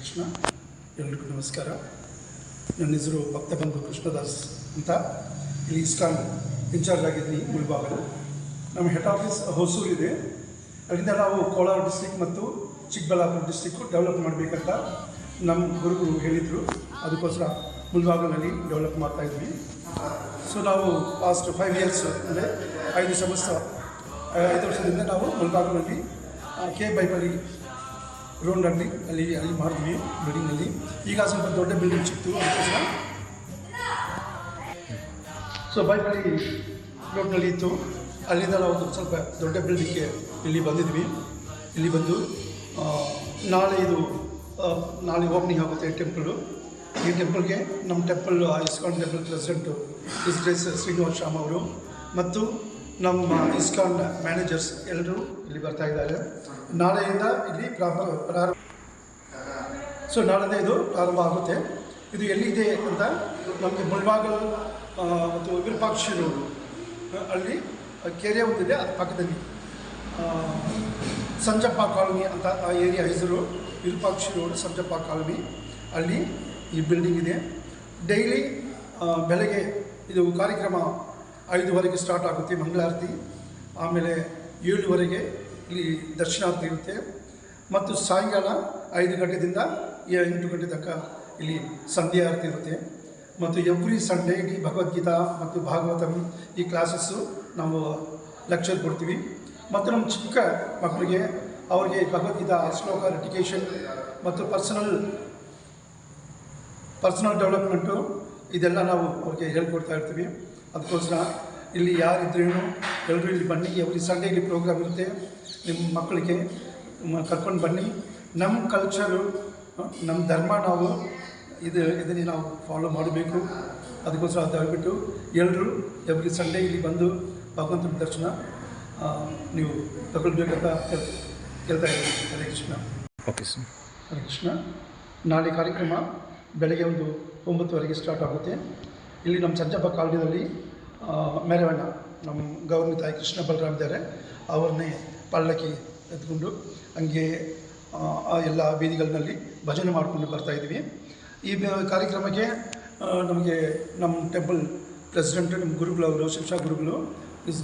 ಕೃಷ್ಣ. ಎಲ್ರಿಗೂ ನಮಸ್ಕಾರ. ನನ್ನ ಹೆಸರು ಭಕ್ತಬಂಧು ಕೃಷ್ಣದಾಸ್ ಅಂತ. ಇಲ್ಲಿ ಇಸ್ಕಾನ್ ಇನ್ಚಾರ್ಜ್ ಆಗಿದ್ದೀನಿ ಮುಳಬಾಗಲು. ನಮ್ಮ ಹೆಡ್ ಆಫೀಸ್ ಹೊಸೂರಿದೆ. ಅಲ್ಲಿಂದ ನಾವು ಕೋಲಾರ ಡಿಸ್ಟಿಕ್ ಮತ್ತು ಚಿಕ್ಕಬಳ್ಳಾಪುರ ಡಿಸ್ಟಿಕ್ಕು ಡೆವಲಪ್ ಮಾಡಬೇಕಂತ ನಮ್ಮ ಗುರುಗಳು ಹೇಳಿದರು. ಅದಕ್ಕೋಸ್ಕರ ಮುಳಬಾಗಲಲ್ಲಿ ಡೆವಲಪ್ ಮಾಡ್ತಾಯಿದ್ವಿ. ಸೊ ನಾವು ಲಾಸ್ಟ್ 5 ಇಯರ್ಸ್ ಅಂದರೆ 5 ವರ್ಷದಿಂದ ನಾವು ಮುಳಬಾಗಲಲ್ಲಿ ಕೆ ಬೈಪಲ್ಲಿ ರೋಡ್ನಲ್ಲಿ ಅಲ್ಲಿ ಮಾಡಿದ್ವಿ ಬಿಲ್ಡಿಂಗಲ್ಲಿ. ಈಗ ಸ್ವಲ್ಪ ದೊಡ್ಡ ಬಿಲ್ಡಿಂಗ್ ಸಿಕ್ತು ಅದಕ್ಕೋಸ್ಕರ. ಸೊ ಬೈಪಲ್ಲಿ ರೋಡ್ನಲ್ಲಿ ಇತ್ತು, ಅಲ್ಲಿಂದ ನಾವು ಸ್ವಲ್ಪ ದೊಡ್ಡ ಬಿಲ್ಡಿಂಗ್ಗೆ ಇಲ್ಲಿ ಬಂದಿದ್ವಿ. ಇಲ್ಲಿ ಬಂದು ನಾಳೆ ಓಪನಿಂಗ್ ಆಗುತ್ತೆ ಟೆಂಪಲು. ಈ ಟೆಂಪಲ್ಗೆ ನಮ್ಮ temple ISKCON temple president is Srinivas Shyam ಅವರು ಮತ್ತು ನಮ್ಮ ಇಸ್ಕಾನ್ ಮ್ಯಾನೇಜರ್ಸ್ ಎಲ್ಲರೂ ಇಲ್ಲಿ ಬರ್ತಾ ಇದ್ದಾರೆ. ನಾಳೆಯಿಂದ ಇಲ್ಲಿ ಪ್ರಾರಂಭ. ಸೊ ನಾಳೆಯಿಂದ ಇದು ಪ್ರಾರಂಭ ಆಗುತ್ತೆ. ಇದು ಎಲ್ಲಿದೆ ಅಂತ ನಮಗೆ ಮುಳಬಾಗಲ್ ಮತ್ತು ವಿರೂಪಾಕ್ಷ ರೋಡ್ ಅಲ್ಲಿ ಕೆರೆ ಒಂದಿದೆ, ಅದು ಪಕ್ಕದಲ್ಲಿ ಸಂಜಪ್ಪ ಕಾಲೋನಿ ಅಂತ ಆ ಏರಿಯಾ ಹೆಸರು. ವಿರೂಪಾಕ್ಷ ರೋಡ್ ಸಂಜಪ್ಪ ಕಾಲೋನಿ, ಅಲ್ಲಿ ಈ ಬಿಲ್ಡಿಂಗ್ ಇದೆ. ಡೈಲಿ ಬೆಳಗ್ಗೆ ಇದು ಕಾರ್ಯಕ್ರಮ 5:00 ಸ್ಟಾರ್ಟ್ ಆಗುತ್ತೆ ಮಂಗಳಾರತಿ. ಆಮೇಲೆ 7:00 ಇಲ್ಲಿ ದರ್ಶನಾರತಿ ಇರುತ್ತೆ. ಮತ್ತು ಸಾಯಂಕಾಲ 5 ಗಂಟೆಯಿಂದ 8 ಗಂಟೆ ತನಕ ಇಲ್ಲಿ ಸಂಧ್ಯಾ ಆರತಿ ಇರುತ್ತೆ. ಮತ್ತು ಎವ್ರಿ ಸಂಡೇ ಇಲ್ಲಿ ಭಗವದ್ಗೀತಾ ಮತ್ತು ಭಾಗವತಂ ಈ ಕ್ಲಾಸಸ್ಸು ನಾವು ಲೆಕ್ಚರ್ ಕೊಡ್ತೀವಿ. ಮತ್ತು ನಮ್ಮ ಚಿಕ್ಕ ಮಕ್ಕಳಿಗೆ ಅವರಿಗೆ ಭಗವದ್ಗೀತಾ ಶ್ಲೋಕ ರೆಟಿಕೇಷನ್ ಮತ್ತು ಪರ್ಸನಲ್ ಡೆವಲಪ್ಮೆಂಟು ಇದೆಲ್ಲ ನಾವು ಅವ್ರಿಗೆ ಹೇಳ್ಕೊಡ್ತಾ ಇರ್ತೀವಿ. ಅದಕ್ಕೋಸ್ಕರ ಇಲ್ಲಿ ಯಾರಿದ್ರೇನು ಎಲ್ಲರೂ ಇಲ್ಲಿ ಬನ್ನಿ. ಎವ್ರಿ ಸಂಡೇ ಇಲ್ಲಿ ಪ್ರೋಗ್ರಾಮ್ ಇರುತ್ತೆ. ನಿಮ್ಮ ಮಕ್ಕಳಿಗೆ ಕರ್ಕೊಂಡು ಬನ್ನಿ. ನಮ್ಮ ಕಲ್ಚರು, ನಮ್ಮ ಧರ್ಮ ನಾವು ಇದನ್ನೇ ನಾವು ಫಾಲೋ ಮಾಡಬೇಕು. ಅದಕ್ಕೋಸ್ಕರ ದಯವಿಟ್ಟು ಎಲ್ಲರೂ ಎವ್ರಿ ಸಂಡೇ ಇಲ್ಲಿ ಬಂದು ಭಗವಂತನ ದರ್ಶನ ನೀವು ತಗೊಳ್ಬೇಕಂತ ಕೇಳ್ತಾ ಇದ್ದೀನಿ. ಹರೇ ಕೃಷ್ಣ. Okay sir. ಹರೇ ಕೃಷ್ಣ. ನಾಳೆ ಕಾರ್ಯಕ್ರಮ ಬೆಳಗ್ಗೆ 9:00 ಸ್ಟಾರ್ಟ್ ಆಗುತ್ತೆ. ಇಲ್ಲಿ ನಮ್ಮ ಸಂಜಪ್ಪ ಕಾಲೋನಿಯಲ್ಲಿ ಮೆರವಣ್ಣ ನಮ್ಮ ಗೌರ್ನಿ ತಾಯಿ ಕೃಷ್ಣ ಬಲರಾಮ್ ಇದ್ದಾರೆ, ಅವ್ರನ್ನೇ ಪಲ್ಲಕ್ಕಿ ಎತ್ಕೊಂಡು ಹಂಗೆ ಎಲ್ಲ ಬೀದಿಗಳಲ್ಲಿ ಭಜನೆ ಮಾಡಿಕೊಂಡು ಬರ್ತಾಯಿದ್ವಿ. ಈ ಕಾರ್ಯಕ್ರಮಕ್ಕೆ ನಮಗೆ ನಮ್ಮ ಟೆಂಪಲ್ ಪ್ರೆಸಿಡೆಂಟ್ ನಮ್ಮ ಗುರುಗಳು ಅವರು ಶಿಕ್ಷಾ ಗುರುಗಳು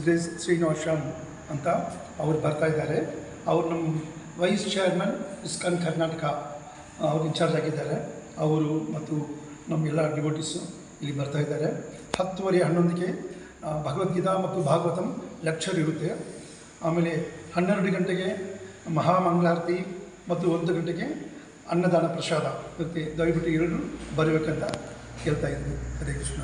ಗ್ರೇಸ್ ಶ್ರೀನಿವಾಸ್ ಶ್ಯಾಮ್ ಅಂತ ಅವರು ಬರ್ತಾಯಿದ್ದಾರೆ. ಅವರು ನಮ್ಮ ವೈಸ್ ಚೇರ್ಮನ್ ಇಸ್ಕಾನ್ ಕರ್ನಾಟಕ ಅವರು ಇನ್ಚಾರ್ಜ್ ಆಗಿದ್ದಾರೆ. ಅವರು ಮತ್ತು ನಮ್ಮೆಲ್ಲ ಡಿವೋಟೀಸು ಇಲ್ಲಿ ಬರ್ತಾಯಿದ್ದಾರೆ. 10:30 11ಕ್ಕೆ ಭಗವದ್ಗೀತಾ ಮತ್ತು ಭಾಗವತಂ ಲೆಕ್ಚರ್ ಇರುತ್ತೆ. ಆಮೇಲೆ 12 ಗಂಟೆಗೆ ಮಹಾಮಂಗಳಾರತಿ ಮತ್ತು 1 ಗಂಟೆಗೆ ಅನ್ನದಾನ ಪ್ರಸಾದ ಇರುತ್ತೆ. ದಯವಿಟ್ಟು ಎಲ್ಲರೂ ಬರಬೇಕಂತ ಕೇಳ್ತಾ ಇದ್ದೀನಿ. ಹರೇ ಕೃಷ್ಣ.